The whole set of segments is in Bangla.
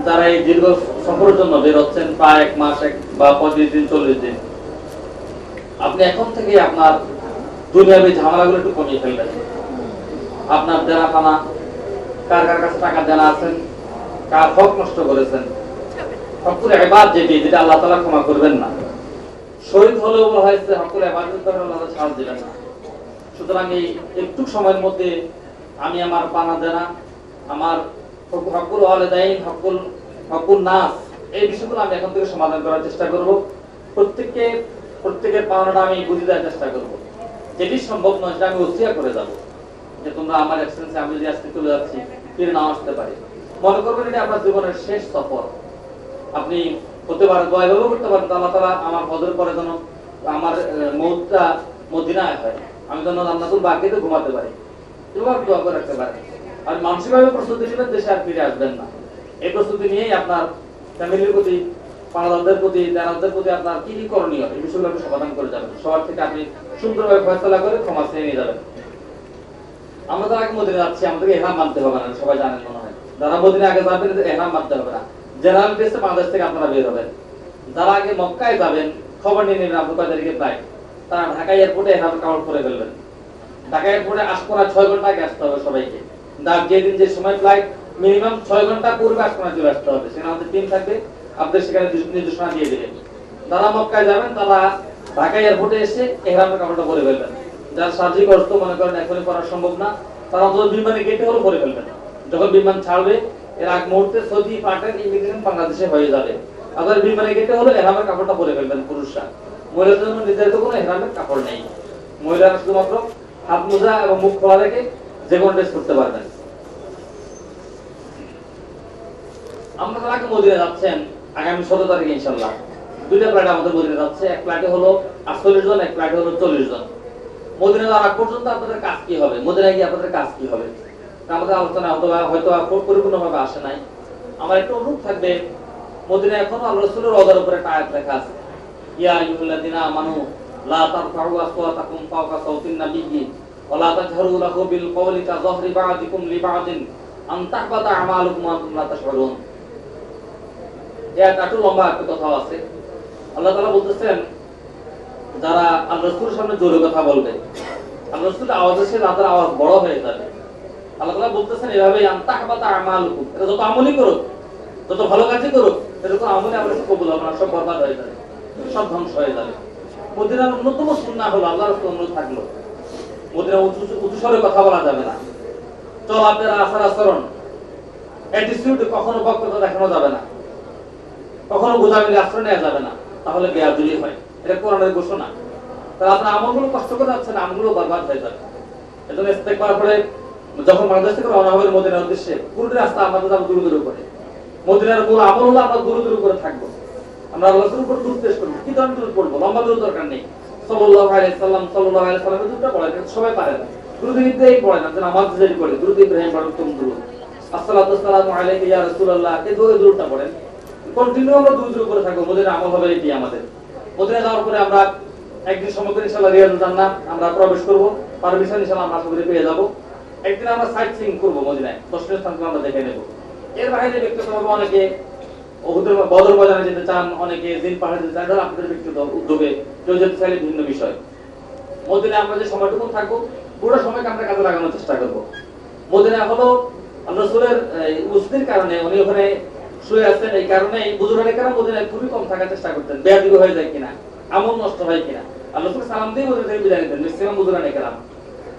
যারা এই দীর্ঘ সফরের জন্য বের হচ্ছেন প্রায় 1 মাস বা 35 দিন 40 দিন, আপনি এখন থেকে আপনার দুনিয়াবী ঝামেলাগুলো একটু কমিয়ে ফেলবেন। আপনার দেনা পানা, কার কার কাছে টাকা দেনা আছেন, কার হক নষ্ট করেছেন, হকুল ইবাদ যেটা আল্লাহ তাআলা ক্ষমা করবেন না। শহীদ হলেও বলা হয়েছে হকুল ইবাদত করে আল্লাহ ছাড় দিবেন না। সুতরাং এই একটু সময়ের মধ্যে আমি আমার পানা দেনা, আমার হকুল ওয়ালিদাইন, হকুল নাস, এই বিষয়গুলো আমি এখন থেকে সমাধান করার চেষ্টা করব। প্রত্যেকের পাওনাটা আমি বুঝে দেওয়ার চেষ্টা করব। যেটি সম্ভব নয় সেটা আমি ওসিয়া করে যাব, যে তোমরা আমার এক্সপেরিয়েন্সে আমি যদি আজকে চলে যাচ্ছি ফিরে না আসতে পারি। মনে করবেন এটা আপনার জীবনের শেষ সফর। আপনি হতে পারে দোয়া এভাবে করতে পারেন, আল্লাহ তাআলা আমার হজের পরে যেন আমার মউতটা মদিনায় হয়, আমি যেন জান্নাতুল বাকিতে ঘুমাতে পারি, এভাবে দোয়া করে রাখতে পারেন। আর মানসিকভাবে প্রস্তুতি নেবেন, দেশে আর ফিরে আসবেন না। এই প্রস্তুতি নিয়েই আপনার ফ্যামিলির প্রতি, পানাদারদের প্রতি, দেনারদের প্রতি আপনার কি কি করণীয় এই বিষয়গুলো আপনি সমাধান করে যাবেন। সবার থেকে আপনি সুন্দরভাবে ফয়সালা করে ক্ষমা চেয়ে নিয়ে যাবেন। আমরা তো আগে মদিনা যাচ্ছি, আমাদেরকে ইহরাম মানতে হবে না, সবাই জানেন মনে হয়। যারা মদিনা আগে যাবেন ইহরাম মানতে হবে না। জেনারেল ড্রেসে বাংলাদেশ থেকে আপনারা বের হবেন। যারা আগে মক্কায় যাবেন খবর নিয়ে নেবেন আপনার কয় তারিখে ফ্লাইট, তারা ঢাকা এয়ারপোর্টে ইহরামের কাপড় পরে ফেলবেন। ঢাকা এয়ারপোর্টে আশকোনা 6 ঘন্টা আগে আসতে হবে সবাইকে। যেদিন যে সময় ফ্লাইট মিনিমাম 6 ঘন্টা পূর্বে আশকোনা চলে আসতে হবে। সেখানে আমাদের টিম থাকবে, আপনাদের সেখানে নির্দেশনা দিয়ে দেবেন। যারা মক্কায় যাবেন তারা ঢাকা এয়ারপোর্টে এসে ইহরামের কাপড়টা পরে ফেলবেন। যারা শারীরিক কষ্ট মনে করেন এখনই করা সম্ভব না, তারা অন্তত বিমানে গেটে হলো পরে ফেলবেন। যখন বিমান ছাড়বে এর আগ মুহূর্তে সৌদি পাঠান ইমিগ্রেশন বাংলাদেশে হয়ে যাবে। আপনার বিমানে গেটে হলো ইহরামের কাপড়টা পরে ফেলবেন পুরুষরা। মহিলাদের জন্য নির্ধারিত কোনো ইহরামের কাপড় নেই। মহিলারা শুধুমাত্র হাত মোজা এবং মুখ খোলা রেখে যে কোনো ড্রেস করতে পারবেন। আমরা তার আগে মদিনা যাচ্ছেন আগামী 17 তারিখে ইনশাআল্লাহ। দুইটা ফ্লাইট আমাদের মদিনা যাচ্ছে, এক ফ্লাইটে হলো 48 জন, এক ফ্লাইটে হলো 40 জন। মদিনা যাওয়ার আগ পর্যন্ত আপনাদের কাজ কি হবে, মদিনায় গিয়ে আপনাদের কাজ কি হবে, আমাদের আলোচনা হয়তো পরিপূর্ণভাবে আসে নাই। আমার একটু অনুরোধ থাকবে, মদিনায় এখনো আল্লাহ রাসূলের রওজার উপরে একটা আয়াত লেখা আছে, ইয়া আইয়ুহাল্লাযিনা আমানু লা তারফাউ আসওয়াতাকুম ফাওকা সাওতিন নাবিয়্যি ওয়া লা তাজহারু লাহু বিল কওলি কাযাহরি বা'দিকুম লিবা'দিন আন তাহবাতা আমালুকুম ওয়া আনতুম লা তাশউরুন। এটা একটু লম্বা একটা কথা আছে। আল্লাহ তাআলা বলতেছেন, যারা আল্লাহ রাসূলের সামনে জোরে কথা বলবে, আল্লাহ রাসূলের আওয়াজে সে তাদের আওয়াজ বড় হয়ে যাবে। আল্লাহ তাআলা বলতেছেন এভাবে আনতাহবাতা আমালুকুম, এটা যত আমলই করুক, যত ভালো কাজই করুক, এরকম আমলে আমার কাছে কবুল হবে না, সব বরবাদ হয়ে যাবে, সব ধ্বংস হয়ে যাবে। মদিনার অন্যতম সুন্নাহ হলো আল্লাহর রাসূল অনুরোধ থাকলো, মদিনা উঁচু স্বরে কথা বলা যাবে না। চলাফেরা, আচার আচরণ, অ্যাটিটিউড কখনো বক্রতা দেখানো যাবে না, কখনো গোজামিলে আশ্রয় নেওয়া যাবে না, তাহলে বেয়াদবি হয়। এটা কোরআনের ঘোষণা। তাহলে আপনার আমলগুলো কষ্ট করে যাচ্ছেন, আমলগুলো বরবাদ হয়ে যাবে। এজন্য ইস্তেগফার করে যখন বাংলাদেশ থেকে রওনা হবে মদিনার উদ্দেশ্যে, পুরো রাস্তা আমাদের যাবো দূর দূর করে। মদিনার মূল আমল হলো আমরা দূর দূর করে থাকবো, আমরা আল্লাহর উপর দূর পেশ করবো। কি ধরনের দূর পড়বো? লম্বা দূর দরকার নেই। সাল্লাল্লাহু আলাইহি সাল্লামের দূরটা পড়ে না, সবাই পারে না। দ্রুত ইব্রাহিম পড়ে না, নামাজ যেই পড়ে দ্রুত ইব্রাহিম পড়ে উত্তম দ্রুত। আসসালাতু ওয়াসসালামু আলাইকা ইয়া রাসূলুল্লাহ, এই দূরটা পড়েন। কন্টিনিউ আমরা দূর দূর করে থাকবো। মদিনার আমল হবে এটি আমাদের। মদিনা যাওয়ার পরে আমরা একদিন সমগ্র ইনশাআল্লাহ রিয়াজুল জান্নাহ আমরা প্রবেশ করব, পারমিশন ইনশাআল্লাহ আমরা সবাই পেয়ে যাব। একদিন আমরা সাইট সিইং করব মদিনায়, দর্শনীয় স্থানগুলো আমরা দেখে নেব। এর বাইরে ব্যক্তিগতভাবে অনেকে বদর ময়দানে যেতে চান, অনেকে জিন পাহাড়ে যেতে চান, এটা আপনাদের ব্যক্তিগত উদ্যোগে কেউ যেতে চাইলে ভিন্ন বিষয়। মদিনায় আমরা যে সময়টুকু থাকবো পুরো সময়কে আমরা কাজে লাগানোর চেষ্টা করব। মদিনা হলো আল্লাহ রাসূলের উসতির কারণে উনি ওখানে শুয়ে আছেন, এই কারণে বুজুর্গানে কেরাম মদিনায় খুবই কম থাকার চেষ্টা করতেন, বেয়াদবি হয়ে যায় কিনা, আমল নষ্ট হয় কিনা। আল্লাহ রাসূল সালাম দিয়ে মদিনা থেকে বিদায় নিতেন ম্যাক্সিমাম বুজুর্গানে কেরাম।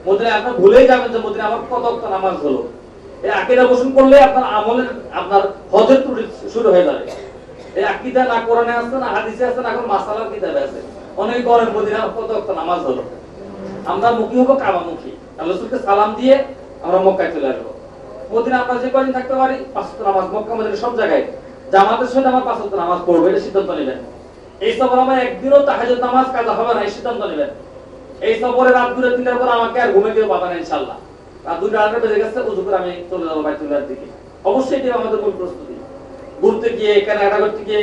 মদিনায় আপনি ভুলেই যাবেন যে মদিনায় আমার কত ওয়াক্ত নামাজ হলো। এই আকীদা পোষণ করলে আপনার আমলের, আপনার হজের ত্রুটি শুরু হয়ে যাবে। এই আকীদা না কোরআনে আছে, না হাদিসে আছে, না কোনো মাসালার কিতাবে আছে। অনেক করেন মদিনায় কত ওয়াক্ত নামাজ হলো। আমরা মুখী হবো কাবামুখী, আল্লাহ রাসূলকে সালাম দিয়ে আমরা মক্কায় চলে আসবো। মদিনা আমরা যে কদিন থাকতে পারি 5 ওয়াক্ত নামাজ, মক্কা মদিনা সব জায়গায় জামাতের সাথে আমার 5 ওয়াক্ত নামাজ পড়বো, এটা সিদ্ধান্ত নেবেন। এই সফর আমার একদিনও তাহাজ্জুদ নামাজ কাজা হবে না, এই সিদ্ধান্ত নেবেন। এই সফরে রাত 2-3টার পর আমাকে আর ঘুমে কেউ পাবে না ইনশাআল্লাহ। রাত 2-2:30 বেজে গেছে, ওযু করে আমি চলে যাবো বাইতুল্লাহর দিকে। অবশ্যই এটা আমাদের মূল প্রস্তুতি। ঘুরতে গিয়ে, কেনাকাটা করতে গিয়ে,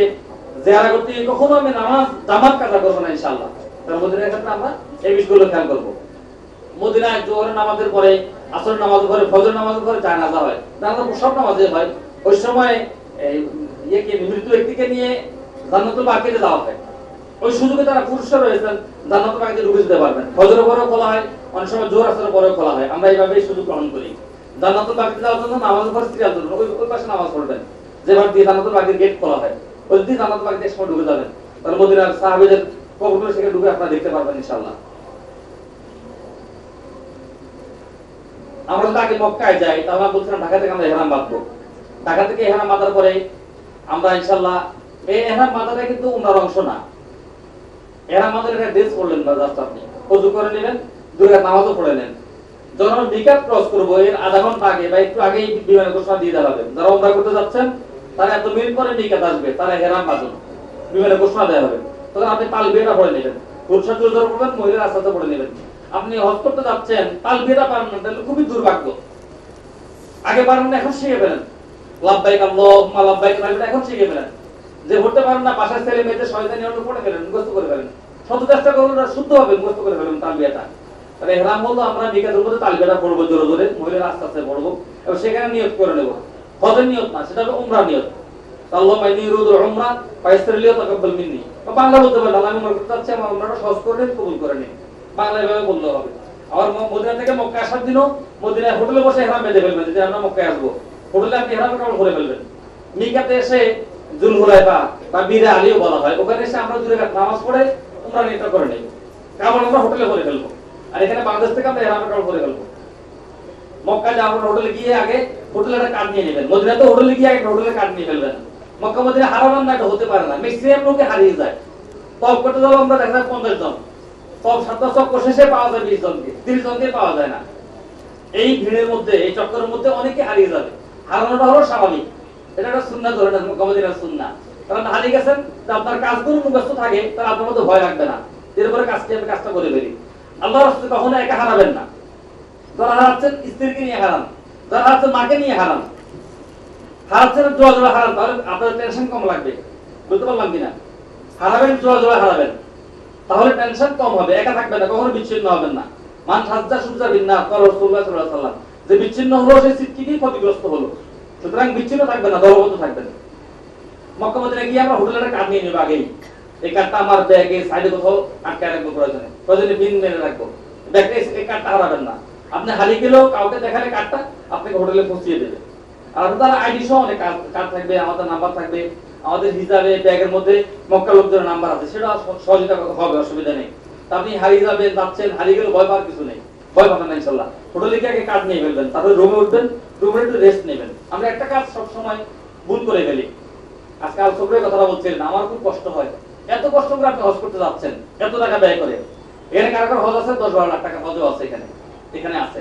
জিয়ারা করতে গিয়ে কখনো আমি নামাজ জামাত কাজা করবো না ইনশাআল্লাহ। তার মদিনার ক্ষেত্রে আমরা এই বিষয়গুলো খেয়াল করবো। মদিনায় জোহরের নামাজের পরে, আসরের নামাজের পরে, ফজর নামাজের পরে জানাজা হয়, জানাজা সব নামাজে হয়। ওই সময় এই ইয়েকে মৃত ব্যক্তিকে নিয়ে জান্নাতুল বাকিতে যাওয়া হয়, ওই সুযোগে তারা পুরুষরা রয়েছেন জান্নাতুল বাকিতে ঢুকে যেতে পারবেন। ফজরের পরেও খোলা হয়, অনেক সময় জোহর আসরের পরেও খোলা হয়। আমরা এইভাবেই সুযোগ গ্রহণ করি। জান্নাতুল বাকিতে যাওয়ার জন্য নামাজ পড়ে সিরিয়াল ধরুন, ওই পাশে নামাজ পড়বেন, যেবার দিয়ে জান্নাতুল বাকির গেট খোলা হয় ওই দিয়ে জান্নাতুল বাকিতে সময় ঢুকে যাবেন। তাহলে মদিনার সাহাবীদের কবরগুলো সেখানে ঢুকে আপনারা দেখতে পারবেন ইনশাআল্লাহ। আমরা যদি আগে মক্কায় যাই তাহলে আমরা বলছিলাম ঢাকা থেকে আমরা ইহরাম বাঁধবো। ঢাকা থেকে ইহরাম বাঁধার পরে আমরা ইনশাআল্লাহ এই ইহরাম বাঁধাটা কিন্তু উমরার অংশ না। ইহরাম বাঁধার একটা ড্রেস পরলেন বা জাস্ট আপনি ওযু করে নেবেন, দুই রাকাত নামাজও পড়ে নেন। যখন আমরা মিকাত ক্রস করব এর আধা ঘন্টা আগে বা একটু আগেই বিমানের ঘোষণা দিয়ে দেওয়া হবে, যারা উমরা করতে যাচ্ছেন তারা এত মিনিট পরে মিকাত আসবে, তারা ইহরাম বাঁধুন, বিমানের ঘোষণা দেওয়া হবে। তখন আপনি তালবিয়াটা পড়ে নেবেন, পুরুষরা জোর করবেন, মহিলারা আস্তে আস্তে পড়ে নেবেন। আপনি হজ করতে যাচ্ছেন তালবিয়াটা পারেন না, তাহলে খুবই দুর্ভাগ্য। আগে পারেন না, এখন শিখে ফেলেন। লাব্বাইক আল্লাহুম্মা লাব্বাইক তালবিয়াটা এখন শিখে ফেলেন। যে পড়তে পারেন না বাসায় ছেলে মেয়েদের শয়তানি নিয়ম পড়ে ফেলেন, মুখস্থ করে ফেলেন। শত চেষ্টা করুন শুদ্ধভাবে মুখস্থ করে ফেলেন তালবিয়াটা। তাহলে ইহরাম বললো আমরা মিকাতের মধ্যে তালবিয়াটা পড়বো জোরে জোরে, মহিলারা আস্তে আস্তে পড়বো এবং সেখানে নিয়ত করে নেব। হজের নিয়ত না, সেটা হলো উমরার নিয়ত। আল্লাহুম্মা ইন্নী উরিদু উমরা ফায়াসসির লি ওয়া তাকাব্বাল মিন্নি। বাংলা বলতে পারেন আল্লাহ আমি উমরা করতে চাচ্ছি, আমার উমরাটা সহজ করে দিন, কবুল করে নিন। বাংলা এভাবে বললে হবে। আবার মদিনা থেকে মক্কা আসার দিনও মদিনায় হোটেলে বসে ইহরাম বেঁধে ফেলবেন। যদি আমরা মক্কায় আসবো হোটেলে আপনি ইহরাম কাপড় পরে ফেলবেন। মিকাতে এসে জুলহুলাইফা বা বীরে আলীও বলা হয়, ওখানে এসে আমরা দুই রাকাত নামাজ পড়ে উমরা নিয়ত করে নেব। কাপড় আমরা হোটেলে পরে ফেলবো, আর এখানে বাংলাদেশ থেকে আমরা ইহরাম কাপড় পরে ফেলবো। মক্কায় যাওয়ার হোটেলে গিয়ে আগে হোটেলের একটা কার্ড নিয়ে নেবেন। মদিনাতে হোটেলে গিয়ে আগে হোটেলের কার্ড নিয়ে ফেলবেন। মক্কা মদিনা হারাবেন না, এটা হতে পারে না। ম্যাক্সিমাম লোকে হারিয়ে যায়। তওয়াফ করতে যাবো আমরা দেখা যায় 50 জন, তওয়াফ 7টা চক্কর শেষে পাওয়া যায় 20 জনকে, 30 জনকে পাওয়া যায় না। এই ভিড়ের মধ্যে এই চক্করের মধ্যে অনেকে হারিয়ে যাবে। হারানোটা হলো স্বাভাবিক, এটা একটা সুন্নাহ ধরে নেন, মক্কা মদিনার সুন্নাহ। কারণ হারিয়ে গেছেন, আপনার কাজগুলো মুখস্থ থাকে, তাহলে আপনার মধ্যে ভয় রাখবে না। এরপরে কাজটা করে ফেলি। আল্লাহর রাস্তায় কখনো একা হারাবেন না। যারা হারাচ্ছেন স্ত্রীকে নিয়ে হারান, যারা হারাচ্ছেন মাকে নিয়ে হারান, হারাচ্ছেন জোড়া জোড়া হারান, তাহলে আপনার টেনশন কম লাগবে। বুঝতে পারলাম কিনা? হারাবেন জোড়া জোড়া হারাবেন, তাহলে টেনশন কম হবে, একা থাকবেন না, কখনো বিচ্ছিন্ন হবেন না। মান সাজ্জা সুজ্জা বিন্নাস ক্বাল রাসূলুল্লাহ সাল্লাল্লাহু আলাইহি ওয়াসাল্লাম, যে বিচ্ছিন্ন হলো সে সিদ্দিকই ক্ষতিগ্রস্ত হলো। সুতরাং বিচ্ছিন্ন থাকবেন না, দলবদ্ধ থাকবেন। মক্কা মদিনায় গিয়ে আমরা হোটেলের কার্ড নিয়ে নেব আগেই। এই কার্ডটা আমার ব্যাগে সাইডে কোথাও আটকে রাখবো, প্রয়োজনে পিন মেরে রাখবো। ব্যাগে এই কার্ডটা হারাবেন না। আপনি হারিয়ে গেলেও কাউকে দেখালে কার্ডটা আপনাকে হোটেলে পৌঁছিয়ে দেবে। আর আপনার আইডি সহ অনেক কার্ড থাকবে, আমাদের নাম্বার থাকবে, আমাদের হিসাবে ব্যাগের মধ্যে মক্কা লোকজনের নাম্বার আছে, সেটা সহযোগিতা হবে, অসুবিধা নেই। আপনি হারিয়ে যাবেন, যাচ্ছেন, হারিয়ে গেলে ভয় পাওয়ার কিছু নেই, ভয় পাবেন না ইনশাআল্লাহ। হোটেলে গিয়ে আগে কার্ড নিয়ে ফেলবেন, তারপরে রুমে উঠবেন, রুমে একটু রেস্ট নেবেন। আমরা একটা কাজ সবসময় ভুল করে ফেলি। আজকে আলোচকের কথাটা বলছিলেন, আমার খুব কষ্ট হয়। এত কষ্ট করে আপনি হজ করতে যাচ্ছেন, এত টাকা ব্যয় করে। এখানে কারো কারো হজ আছে 10-12 লাখ টাকা হজও আছে, এখানে আছে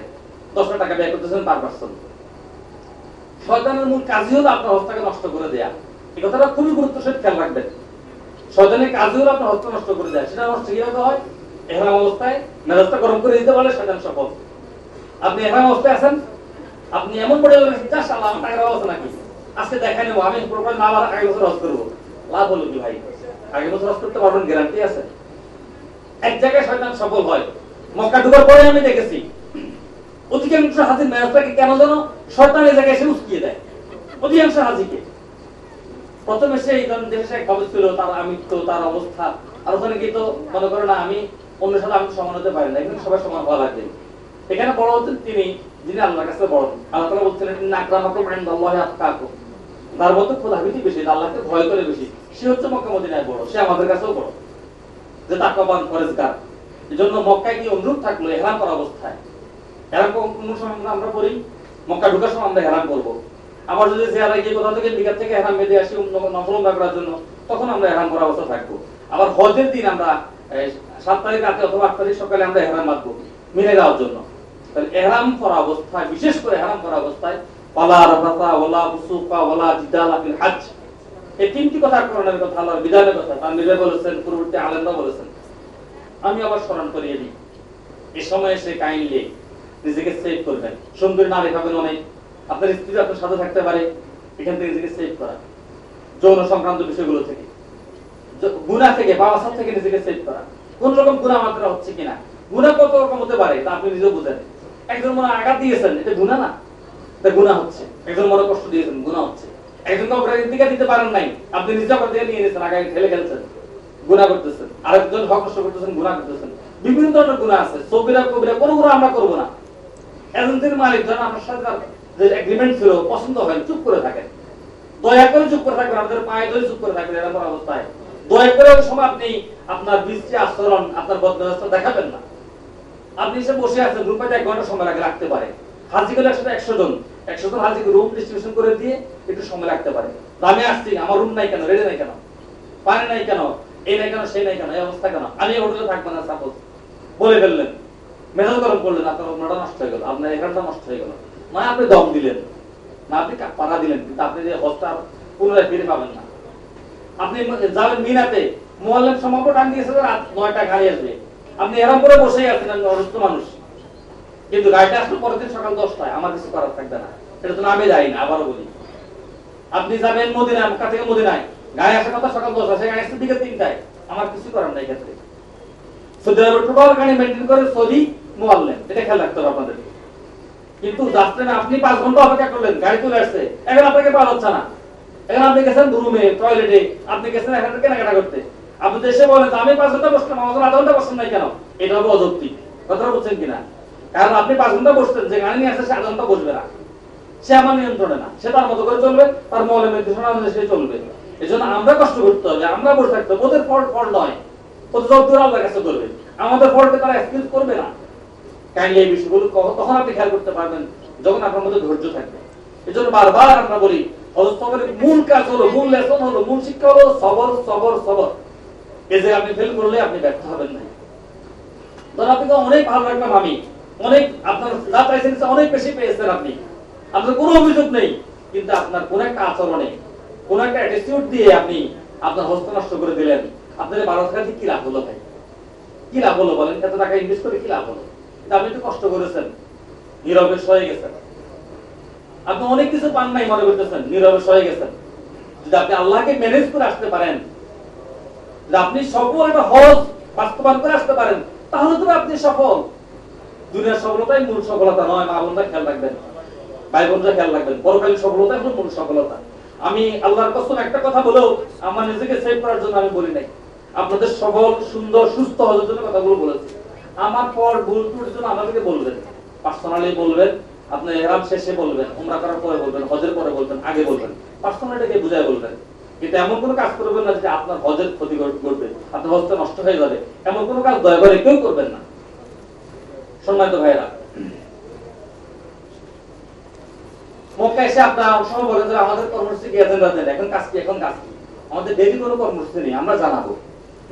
10 লাখ টাকা ব্যয় করতেছেন পার পারসন। শয়তানের মূল কাজই হলো আপনার হজটাকে নষ্ট করে দেয়া। এই কথাটা খুবই গুরুত্ব সহিত খেয়াল রাখবেন। শয়তানের কাজই হলো আপনার হজটা নষ্ট করে দেয়া। সেটা নষ্ট কিভাবে হয়? ইহরাম অবস্থায় মেজাজটা গরম করে দিতে পারলে শয়তান সফল। আপনি ইহরাম অবস্থায় আছেন, আপনি এমন পড়ে গেলেন, জাস্ট আল্লাহ আমার টাকার অবস্থা নাকি আজকে দেখাই নেবো, আমি প্রোফাইল না আবার আগামী বছর হজ করবো। লাভ হলো কি ভাই? আগামী বছর হজ করতে পারবেন, গ্যারান্টি আছে? এক জায়গায় শয়তান সফল হয়। মক্কা ঢোকার পরে আমি দেখেছি অধিকাংশ হাজির মেজাজটাকে কেন যেন শয়তান এই জায়গায় এসে উস্কিয়ে দেয় অধিকাংশ হাজিকে। প্রথমে সে দেশে খবর ছিল তার আমিত্ব, তার অবস্থা, আর ওখানে গিয়ে তো মনে করে না আমি অন্য সাথে আমি সমান হতে পারি না, এখানে সবাই সমান হওয়া লাগবে। এখানে বড় হচ্ছেন তিনি, যিনি আল্লাহর কাছে বড়। আল্লাহ তাআলা বলছিলেন ইন্না আকরামাকুম ইনদাল্লাহি আতকাকুম, তার মতো খোদাভীতি বেশি, আল্লাহকে ভয় করে বেশি, সে হচ্ছে মক্কা মদিনায় বড়, সে আমাদের কাছেও বড়, যে তাকওয়াবান পরেজগার। এজন্য মক্কায় গিয়ে অনুরোধ থাকলো ইহরাম করা অবস্থায়, ইহরাম কোন সময় আমরা করি? মক্কা ঢোকার সময় আমরা ইহরাম করব। আবার যদি জিয়ারা গিয়ে কোথা থেকে মিকাত থেকে ইহরাম বেঁধে আসি নফল উমরা করার জন্য, তখন আমরা ইহরাম করা অবস্থা থাকবো। আবার হজের দিন আমরা 7 তারিখ রাতে অথবা 8 তারিখ সকালে আমরা ইহরাম বাঁধবো মিনে যাওয়ার জন্য। তাহলে ইহরাম করা অবস্থায়, বিশেষ করে ইহরাম করা অবস্থায় ওয়ালা রাফাতা ওয়ালা ফুসুকা ওয়ালা জিদালা ফিল হজ, এই তিনটি কথা কোরআনের কথা, আল্লাহর বিধানের কথা তার নিজে বলেছেন, পূর্ববর্তী আলেমরা বলেছেন। আমি আবার স্মরণ করিয়ে দিই, এই সময় এসে কাইন্ডলি নিজেকে সেভ করবেন। সুন্দরী নারী পাবেন অনেক, আপনার স্ত্রী আপনার সাথে থাকতে পারে, এখান থেকে নিজেকে সেভ করা, যৌন সংক্রান্ত বিষয়গুলো থেকে, গুনাহ থেকে, বাবাসাত থেকে নিজেকে সেভ করা। কোন রকম গুনাহ মাত্রা হচ্ছে কিনা, গুনাহ কত রকম হতে পারে তা আপনি নিজেও বুঝেন। একজন মনে আঘাত দিয়েছেন, এটা গুনাহ না, এটা গুনাহ হচ্ছে। একজন মনে কষ্ট দিয়েছেন, গুনাহ হচ্ছে। একজনকে অগ্রাধিকার দিতে পারেন নাই, আপনি নিজে অগ্রাধিকার নিয়ে নিয়েছেন, আগে ঠেলে খেলছেন, গুনাহ করতেছেন, আরেকজন হক নষ্ট করতেছেন, গুনাহ করতেছেন। বিভিন্ন ধরনের গুনাহ আছে, সগীরা কবিরা কোনো গুনাহ আমরা করব না। এজেন্সির মালিক যখন আপনার সাথে যে এগ্রিমেন্ট ছিল পছন্দ হয়, চুপ করে থাকেন, দয়া করে চুপ করে থাকবেন, আপনাদের পায়ে ধরে চুপ করে থাকবেন। এরকম অবস্থায় দয়া করে ওই সময় আপনি আপনার বিশ্রী আচরণ, আপনার বদমেজাজটা দেখাবেন না। আপনি এসে বসে আছেন, রুপাতে 1 ঘন্টা সময় লাগে, রাখতে পারে। হাজি গেলে একসাথে 100 জন হাজিকে রুম ডিস্ট্রিবিউশন করে দিয়ে একটু সময় রাখতে পারে। আমি আসছি, আমার রুম নাই কেন, রেডি নাই কেন, পানি নাই কেন, এই নাই কেন, সেই নাই কেন, এই অবস্থা কেন, আমি হোটেলে থাকবো না, সাপোজ বলে ফেললেন, মেজাজ গরম করলেন, আপনার রুমটা নষ্ট হয়ে গেল, আপনার এখানটা নষ্ট হয়ে গেল। মানে আপনি দম দিলেন না, আপনি পাড়া দিলেন, কিন্তু আপনি যে হজটা পুনরায় ফিরে পাবেন না। আপনি যাবেন মিনাতে, মোয়াল্লেম সমাপ্ত টান দিয়েছে রাত 9টা গাড়ি আসবে, আপনি এরকম করে বসেই আছেন, অসুস্থ মানুষ, কিন্তু গাড়িটা আসলে পরের দিন সকাল 10টায়, আমার কিছু করার থাকবে না। এটা তো আমি যাই না, আবারও বলি। আপনি যাবেন মদিনায়, মক্কা থেকে মদিনায়, গাড়ি আসার কথা সকাল 10টা, সে গাড়ি আসছে বিকেল 3টায়, আমার কিছু করার নাই ক্ষেত্রে। সৌদি আরবের টোটাল গাড়ি মেনটেন করে সৌদি মোয়াল্লেম, এটা খেয়াল রাখতে হবে আপনাদের। কিন্তু যাচ্ছেন আপনি 5 ঘন্টা অপেক্ষা করলেন, গাড়ি চলে আসছে, এখন আপনাকে পাওয়া যাচ্ছে না, এখন আপনি গেছেন রুমে, টয়লেটে, আপনি গেছেন এখান থেকে কেনাকাটা করতে, আপনি দেশে বলেন আমি 5 ঘন্টা বসলাম, আমার 1/2 ঘন্টা বসছেন নাই কেন, এটা হবে অযৌক্তিক। কথাটা বলছেন কিনা? কারণ আপনি 5 ঘন্টা বসতেন, যে গাড়ি নিয়ে আসছে সে 1/2 ঘন্টা বসবে না, সে আমার নিয়ন্ত্রণে না, সে তার মতো করে চলবে, তার মৌলের নির্দেশনা অনুযায়ী সে চলবে। এই জন্য আমরা কষ্ট করতে হবে, আমরা বসে থাকতে হবে। ওদের ফল্ট নয়, ওদের জবাব দিয়ে আল্লাহর কাছে করবে, আমাদের ফল্টে তারা এক্সকিউজ করবে না। কাইন্ডলি এই বিষয়গুলো তখন আপনি খেয়াল করতে পারবেন যখন আপনার মধ্যে ধৈর্য থাকবে। এই জন্য বারবার আমরা বলি, হজরত মূল কাজ হলো, মূল লেসন হলো, মূল শিক্ষা হলো সবর সবর সবর। এই যে আপনি ফেল করলে আপনি ব্যর্থ হবেন না। ধর আপনি তো অনেক ভালো রাখলাম, আমি অনেক আপনার যা চাইছেন অনেক বেশি পেয়েছেন, আপনি আপনার কোনো অভিযোগ নেই, কিন্তু আপনার কোন একটা আচরণে, কোন একটা অ্যাটিটিউড দিয়ে আপনি আপনার হস্ত নষ্ট করে দিলেন, আপনার 12 টাকা দিয়ে কি লাভ হলো ভাই? কি লাভ হলো বলেন? এত টাকা ইনভেস্ট করে কি লাভ হলো? আপনি একটু কষ্ট করেছেন, নীরবে সয়ে গেছেন, আপনি অনেক কিছু পান নাই মনে করতেছেন, নীরবে সয়ে গেছেন। যদি আপনি আল্লাহকে ম্যানেজ করে আসতে পারেন, যদি আপনি সফল একটা হজ বাস্তবায়ন করে আসতে পারেন, তাহলে তো আপনি সফল। দুনিয়ার সফলতাই মূল সফলতা নয়, মা বোনরা খেয়াল রাখবেন, ভাই বোনরা খেয়াল রাখবেন, পরকালীন সফলতাই হলো মূল সফলতা। আমি আল্লাহর কসম একটা কথা বলেও আমার নিজেকে সেভ করার জন্য আমি বলি নাই, আপনাদের সফল সুন্দর সুস্থ হওয়ার জন্য কথাগুলো বলেছি। আমার পর ভুল ত্রুটির জন্য আমাদেরকে বলবেন, পার্সোনালি বলবেন, আপনি ইহরাম শেষে বলবেন, উমরা করার পরে বলবেন, হজের পরে বলবেন, আগে বলবেন, পার্সোনালিটাকে বুঝায় বলবেন। কিন্তু এমন কোনো কাজ করবেন না যে আপনার হজের ক্ষতি করবে, আপনার হজটা নষ্ট হয়ে যাবে, এমন কোনো কাজ দয়া করে কেউ করবেন না। সম্মানিত ভাইরা, মক্কা এসে আপনারা সময় বলেন যে আমাদের কর্মসূচি কি এজেন্ডা দেন, এখন কাজ কি, এখন কাজ কি? আমাদের ডেইলি কোনো কর্মসূচি নেই, আমরা জানাবো।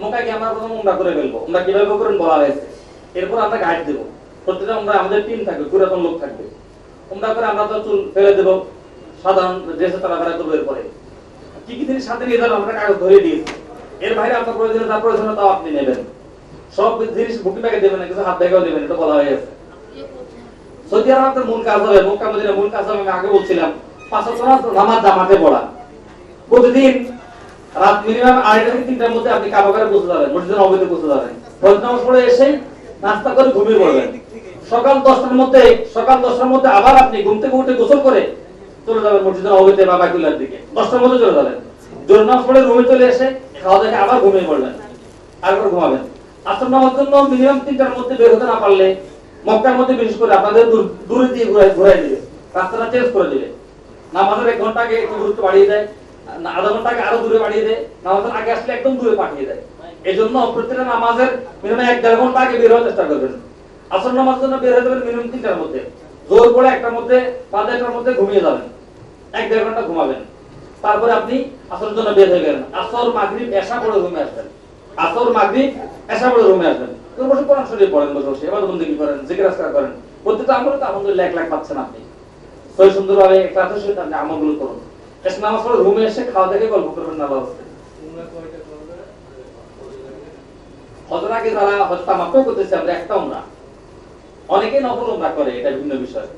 মক্কায় গিয়ে আমরা প্রথম উমরা করে ফেলবো, আমরা কিভাবে করেন বলা হয়েছে, এরপর আমরা গাইড দেবো। প্রত্যেকটা আমরা আমাদের টিম থাকবে, পুরাতন লোক থাকবে। উমরা করে আমরা তো চুল ফেলে দেবো, সাধারণ ড্রেসে চলাফেরা করবো। এরপরে কি কি জিনিস সাথে নিয়ে যাবেন আমরা কাগজ ধরে দিয়েছি, এর বাইরে আপনার প্রয়োজনে যা প্রয়োজনে তাও আপনি নেবেন, সব জিনিস বুকিং ব্যাগে দেবেন না, কিছু হাত ব্যাগেও দেবেন, এটা বলা হয়ে গেছে। সৌদি আরবের মূল কাজ হবে, মক্কা মদিনার মূল কাজ হবে, আমি আগে বলছিলাম 5 ওয়াক্ত নামাজ জামাতে পড়া। প্রতিদিন রাত মিনিমাম 2:30 থেকে 3টার মধ্যে আপনি কাবা ঘরে পৌঁছে যাবেন, মসজিদের নববীতে পৌঁছে যাবেন, ফজর নামাজ পড়ে এসে নাস্তা করে ঘুমিয়ে পড়বেন। সকাল 10টার মধ্যে আবার আপনি ঘুম থেকে উঠে গোসল করে চলে যাবেন মসজিদের নববীতে বা বাইতুল্লাহর দিকে, 10টার মধ্যে চলে যাবেন। জোহর নামাজ পড়ে রুমে চলে এসে খাওয়া দাওয়া আবার ঘুমিয়ে পড়বেন, আরেকবার ঘুমাবেন। আসর নামাজের জন্য মিনিমাম 3টার মধ্যে বের হতে না পারলে মক্কার মধ্যে বিশেষ করে আপনাদের দূরে দিয়ে ঘুরাই দিবে, রাস্তাটা চেঞ্জ করে দিবে। নামাজের 1 ঘন্টা আগে একটু দূরত্ব বাড়িয়ে দেয়, আধা ঘন্টা আগে আরো দূরে বাড়িয়ে দেয়, নামাজের আগে আসলে একদম দূরে পাঠিয়ে দেয়। এই জন্য প্রত্যেকটা নামাজের মিনিমাম 1-1.5 ঘন্টা আগে বের হওয়ার চেষ্টা করবেন। আসর নামাজের জন্য বের হয়ে যাবেন মিনিমাম 3টার মধ্যে, জোর পড়ে 1টার মধ্যে বা 1:30টার মধ্যে ঘুমিয়ে যাবেন, 1-1.5 ঘন্টা ঘুমাবেন। তারপরে আপনি আসরের জন্য বের হয়ে গেলেন, আসর মাগরিব এশা পড়ে রুমে আসবেন, আসর মাগরিব এশা পড়ে রুমে আসবেন। বসে কোরআন শরীফ পড়েন, বসে বসে ইবাদত বন্দেগী করেন, জিকির আজকার করেন। প্রত্যেকটা আমলে তো আলহামদুলিল্লাহ 1 লাখ পাচ্ছেন আপনি, সই সুন্দরভাবে ক্লাসের সহিত আপনি আমলগুলো করুন। এসে নামাজ পড়ে রুমে এসে খাওয়া থেকে গল্প করবেন না আল্লাহর সাথে। হজের আগে যারা হজ তামাক্কু করতেছে, আমরা একটা উমরা, অনেকে নফল উমরা করে, এটা ভিন্ন বিষয়।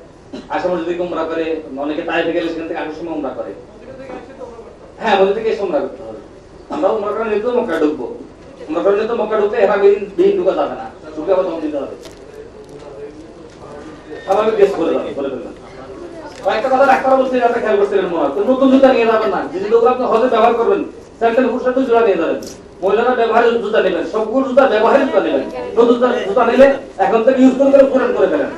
আশা মসজিদ থেকে উমরা করে, অনেকে তাইফে গেলে সেখান থেকে আগের সময় উমরা করে। হ্যাঁ, মসজিদ থেকে এসে উমরা করতে হবে। আমরা উমরা করে নিতে মক্কা ঢুকবো, উমরা করে নিতে মক্কা ঢুকতে এরা বিহীন ঢুকা যাবে না, ঢুকে আবার দম দিতে হবে, স্বাভাবিক ড্রেস করে যাবে, বলে ফেলবেন। একটা কথা ডাক্তার বলছে আপনি খেয়াল করছিলেন মনে হয়, নতুন জুতা নিয়ে যাবেন না, যে জুতোগুলো আপনি হজে ব্যবহার করবেন স্যান্ডেল বুট সাথে জোড়া নিয়ে যাবেন। মহিলারা ব্যবহারের জুতা নেবেন, সবগুলো জুতা ব্যবহারের জুতা নেবেন। নতুন জুতা নিলে এখন থেকে ইউজ করে পুরান করে ফেলেন,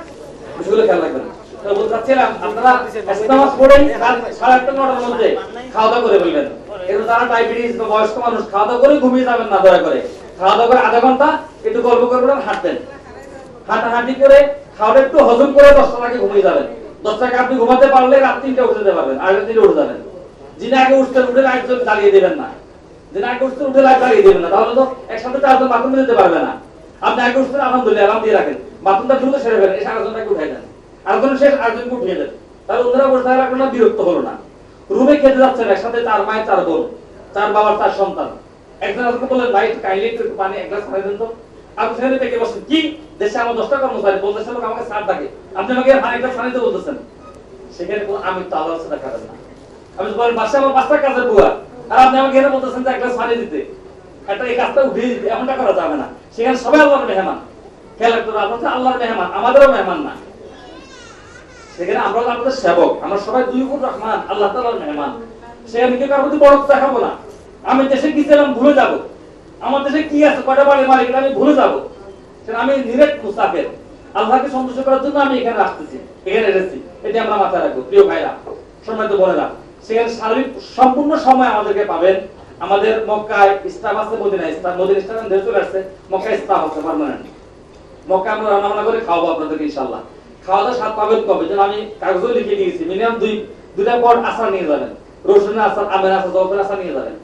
বিষয়গুলো খেয়াল রাখবেন। তো বলতে চাচ্ছিলাম আপনারা নামাজ পড়েই 8:30-9টার মধ্যে খাওয়া দাওয়া করে ফেলবেন। কিন্তু যারা ডায়াবেটিস বা বয়স্ক মানুষ খাওয়া দাওয়া করে ঘুমিয়ে যাবেন না, দয়া করে খাওয়া দাওয়া করে আধা ঘন্টা একটু গল্প করবেন, হাঁটবেন, হাঁটাহাঁটি করে খাওয়াটা একটু হজম করে 10টার আগে ঘুমিয়ে যাবেন। 10টার আগে আপনি ঘুমাতে পারলে রাত 3টায় উঠে যেতে পারবেন, আগের দিনে উঠে যাবেন। যিনি আগে উঠতে উঠে লাইট জ্বালিয়ে দেবেন না, যিনি আগে উঠতে উঠে লাইট জ্বালিয়ে দেবেন না, তাহলে তো একসাথে 4জন বাথরুমে যেতে পারবে না। আপনি আগে উঠছেন আলহামদুলিল্লাহ আরাম দিয়ে রাখেন, বাথরুমটা দ্রুত সেরে ফেলেন, এসে আরেকজনটাকে উঠাই দেন, আরেকজন শেষ আরেকজনকে উঠিয়ে দেন, তাহলে অন্যরা বসে থাকলে আপনার বিরক্ত হলো না। রুমে খেতে যাচ্ছেন একসাথে 4 মায়ের 4 বোন, 4 বাবার 4 সন্তান। একজন আজকে বললেন ভাই কাইন্ডলি একটু পানি এক গ্লাস পানি দেন তো। আপনি সেখানে থেকে বসেন, কি দেশে আমার 10টা কর্মচারী 50 লোক আমাকে সার ডাকে, আপনি আমাকে পানিটা পানিতে বলতেছেন। সেখানে আমি তো আল্লাহর সাথে খাবেন না। আমি বলেন বাসায় আমার 5টা কাজের বুয়া, আর আপনি আমাকে এখানে বলতেছেন যে এক গ্লাস পানি দিতে, একটা এই কাজটা উঠিয়ে দিতে, এমনটা করা যাবে না। সেখানে সবাই আল্লাহর মেহমান, খেয়াল রাখতে হবে আপনারা আল্লাহর মেহমান, আমাদেরও মেহমান না। সেখানে আমরা আমাদের সেবক, আমরা সবাই দুইকুর রহমান, আল্লাহ তাআলার মেহমান। সেখানে কেউ কারোর প্রতি বড় দেখাবো না। আমি দেশে কি ছিলাম ভুলে যাব, আমার দেশে কি আছে কয়টা বাড়ির মালিক আমি ভুলে যাব। সেটা আমি নিরেট মুসাফির, আল্লাহকে সন্তুষ্ট করার জন্য আমি এখানে আসতেছি, এখানে এসেছি, এটা আমরা মাথায় রাখবো। প্রিয় ভাইরা, সম্মানিত বোনেরা, সেখানে সার্বিক সম্পূর্ণ সময় আমাদেরকে পাবেন। আমাদের মক্কায় স্টাফ আছে, মদিনায় স্টাফ, মদিনা স্টাফ দেশে চলে আসছে, মক্কায় স্টাফ আছে পার্মানেন্ট। মক্কা আমরা রান্না বান্না করে খাওয়াবো আপনাদেরকে ইনশাআল্লাহ। খাওয়া দাওয়া স্বাদ পাবেন কবে, যেন আমি কাগজে লিখে দিয়েছি মিনিমাম দুইটা পর আচার নিয়ে যাবেন, রসুনের আচার, আমের আচার, জলফের আচার নিয়ে যাবেন।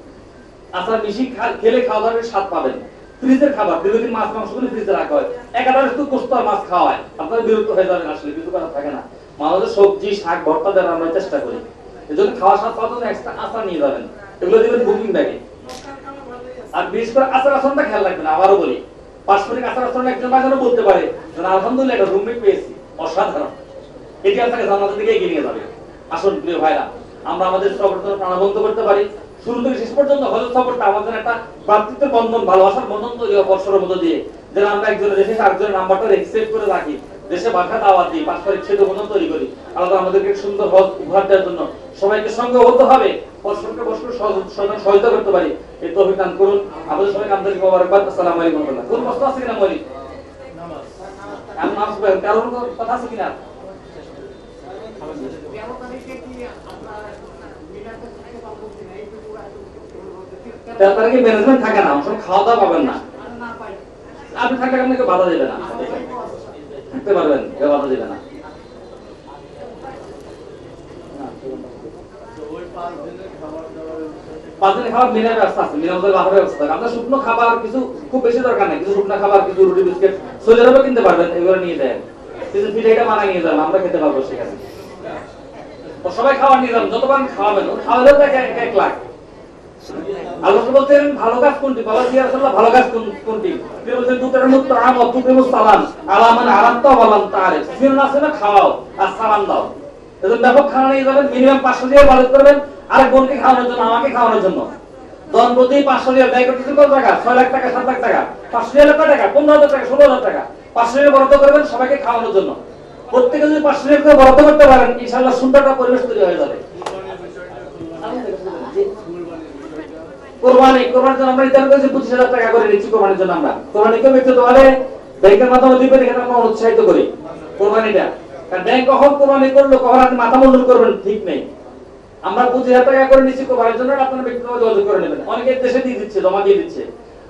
আচার বেশি খেলে খাওয়া দাওয়ার স্বাদ পাবেন। ফ্রিজের খাবার দীর্ঘদিন মাছ মাংসগুলো ফ্রিজে রাখা হয়, একাধারে শুধু কষ্ট আর মাছ খাওয়া হয়, আপনারা বিরক্ত হয়ে যাবেন, আসলে কিছু করার থাকে না। মানুষের সবজি শাক ভর্তা দেওয়ার আমরা চেষ্টা করি, এই জন্য খাওয়া স্বাদ পাওয়ার জন্য এক্সট্রা আচার নিয়ে যাবেন, এগুলো দিবেন বুকিং ব্যাগে। আর বিশেষ করে আচার আচরণটা খেয়াল রাখবেন। আবারও বলি, পারস্পরিক আচার আচরণ একজন বাজারে বলতে পারে আলহামদুলিল্লাহ একটা রুমমেট পেয়েছি, অসাধারণ, এটি আপনাকে জান্নাতের দিকে এগিয়ে নিয়ে যাবে। আসুন প্রিয় ভাইরা, আমরা আমাদের সফরটা প্রাণবন্ত করতে পারি। শুরু থেকে শেষ পর্যন্ত হজরত সফরটা আমাদের একটা ভ্রাতৃত্বের বন্ধন, ভালোবাসার বন্ধন তৈরি হয় বর্ষের মধ্যে দিয়ে, যেন আমরা একজনের দেশে আরেকজনের নাম্বারটা সেভ করে রাখি, দেশে বাসা দাওয়াত দিই, পারস্পরিক সেতু বন্ধন তৈরি করি। আল্লাহ আমাদেরকে সুন্দর হজ উপহার দেওয়ার জন্য সবাইকে সঙ্গে হতে হবে, পরস্পরকে পরস্পর সহযোগিতা করতে পারি, এই তৌফিক দান করুন। আমাদের সবাইকে আন্তরিক মোবারকবাদ। আসসালামু আলাইকুম ওয়া রাহমাতুল্লাহ। কোন প্রশ্ন আছে কিনা মৌলিক? নামাজ পড়েন, কারণ কথা আছে কিনা? তারপরে কি ম্যানেজমেন্ট থাকে না, অবশ্য খাওয়া দাওয়া পাবেন না। আপনি থাকলে আপনাকে বাধা দেবে না, থাকতে পারবেন, কেউ বাধা দেবে না। 5 দিনের খাবার মিনার ব্যবস্থা আছে, মিনার বাহারের ব্যবস্থা আছে। আপনার শুকনো খাবার কিছু খুব বেশি দরকার নেই, কিছু শুকনো খাবার, কিছু রুটি বিস্কিট সৌদি আরবে কিনতে পারবেন, এগুলো নিয়ে যায়, কিছু পিঠাটা বানাই নিয়ে যান, আমরা খেতে পারবো সেখানে। সবাই খাবার নিয়ে যান, যত পারেন খাওয়াবেন, খাওয়ালে তো 1 লাখ। আল্লাহ বলতেন ভালো কাজ কোনটি, বাবা জিয়া রাসূলুল্লাহ ভালো কাজ কোনটি? তিনি বলতেন দুটার মত আম অতুকিমুস সালাম আলা মান আরাদতা ওয়ালাম তারিফ, ফিরন আছে না খাওয়াও আর সালাম দাও। এজন্য ব্যাপক খানা নিয়ে যাবেন, মিনিমাম 500 দিয়ে বাজেট করবেন, আরেক বোনকে খাওয়ানোর জন্য, আমাকে খাওয়ানোর জন্য। জন প্রতি 500 দিয়ে ব্যয় করতেছেন কত টাকা? 6 লাখ টাকা, 7 লাখ টাকা, 500 লাখ টাকা, 15,000 টাকা, 16,000 টাকা, 500 দিয়ে বরাদ্দ করবেন সবাইকে খাওয়ানোর জন্য। প্রত্যেকে যদি 500 দিয়ে বরাদ্দ করতে পারেন, ইনশাআল্লাহ সুন্দর একটা পরিবেশ তৈরি হয়ে যাবে। কোরবানির জন্য আমরা নির্ধারণ করেছি 25,000 টাকা করে নিচ্ছি কোরবানির জন্য। আমরা কোরবানিকে ব্যক্তিগত ভাবে ব্যাংকের মাধ্যমে দিবেন, এখানে আমরা উৎসাহিত করি কোরবানিটা। কারণ ব্যাংক কখন কোরবানি করলো, কখন আপনি মাথা মুন্ডন করবেন ঠিক নেই। আমরা 25,000 টাকা করে নিচ্ছি কোরবানির জন্য, আপনারা ব্যক্তিগত যোগাযোগ করে নেবেন। অনেকে দেশে দিয়ে দিচ্ছে, জমা দিয়ে দিচ্ছে।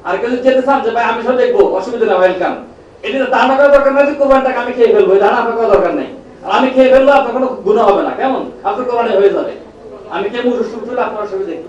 আর কেউ যেতে চান যে ভাই আমি সব দেখবো, অসুবিধা নেই, ওয়েলকাম। এটা ধারণা করার দরকার নাই যে কোরবানির টাকা আমি খেয়ে ফেলবো, এই ধারণা আপনার করার দরকার নেই। আর আমি খেয়ে ফেললে আপনার কোনো গুনাহ হবে না, কেমন? আপনার কোরবানি হয়ে যাবে। আমি খেয়ে মুখ সুখ আপনার অসুবিধা কি?